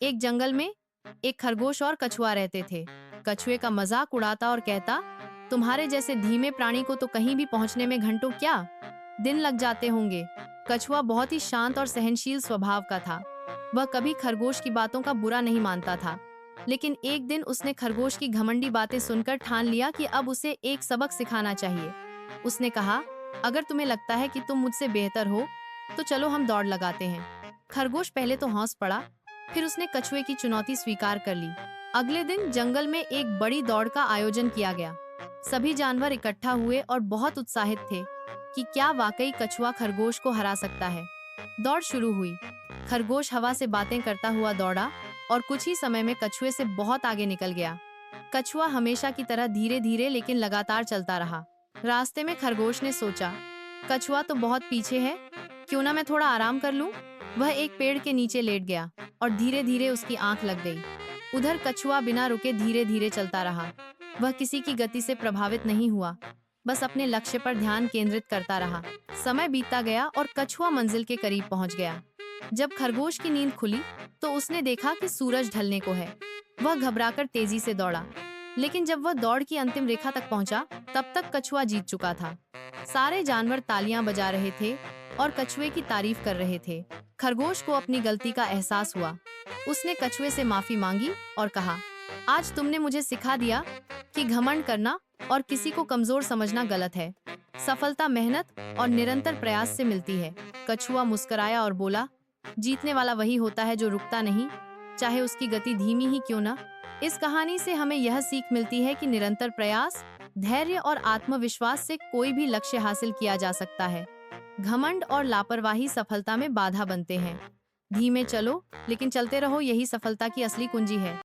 एक जंगल में एक खरगोश और कछुआ रहते थे। कछुए का मजाक उड़ाता और कहता, तुम्हारे जैसे धीमे प्राणी को तो कहीं भी पहुंचने में घंटों क्या दिन लग जाते होंगे। कछुआ बहुत ही शांत और सहनशील स्वभाव का था। वह कभी खरगोश की बातों का बुरा नहीं मानता था। लेकिन एक दिन उसने खरगोश की घमंडी बातें सुनकर ठान लिया कि अब उसे एक सबक सिखाना चाहिए। उसने कहा, अगर तुम्हें लगता है कि तुम मुझसे बेहतर हो तो चलो हम दौड़ लगाते हैं। खरगोश पहले तो हौस पड़ा, फिर उसने कछुए की चुनौती स्वीकार कर ली। अगले दिन जंगल में एक बड़ी दौड़ का आयोजन किया गया। सभी जानवर इकट्ठा हुए और बहुत उत्साहित थे कि क्या वाकई कछुआ खरगोश को हरा सकता है। दौड़ शुरू हुई। खरगोश हवा से बातें करता हुआ दौड़ा और कुछ ही समय में कछुए से बहुत आगे निकल गया। कछुआ हमेशा की तरह धीरे धीरे लेकिन लगातार चलता रहा। रास्ते में खरगोश ने सोचा, कछुआ तो बहुत पीछे है, क्यों ना मैं थोड़ा आराम कर लूं। वह एक पेड़ के नीचे लेट गया और धीरे धीरे उसकी आंख लग गई। उधर कछुआ बिना रुके धीरे धीरे चलता रहा। वह किसी की गति से प्रभावित नहीं हुआ, बस अपने लक्ष्य पर ध्यान केंद्रित करता रहा। समय बीतता गया और कछुआ मंजिल के करीब पहुंच गया। जब खरगोश की नींद खुली तो उसने देखा कि सूरज ढलने को है। वह घबराकर तेजी से दौड़ा, लेकिन जब वह दौड़ की अंतिम रेखा तक पहुंचा, तब तक कछुआ जीत चुका था। सारे जानवर तालियां बजा रहे थे और कछुए की तारीफ कर रहे थे। खरगोश को अपनी गलती का एहसास हुआ। उसने कछुए से माफी मांगी और कहा, आज तुमने मुझे सिखा दिया कि घमंड करना और किसी को कमजोर समझना गलत है। सफलता मेहनत और निरंतर प्रयास से मिलती है। कछुआ मुस्कुराया और बोला, जीतने वाला वही होता है जो रुकता नहीं, चाहे उसकी गति धीमी ही क्यों ना। इस कहानी से हमें यह सीख मिलती है कि निरंतर प्रयास, धैर्य और आत्मविश्वास से कोई भी लक्ष्य हासिल किया जा सकता है। घमंड और लापरवाही सफलता में बाधा बनते हैं। धीमे चलो, लेकिन चलते रहो, यही सफलता की असली कुंजी है।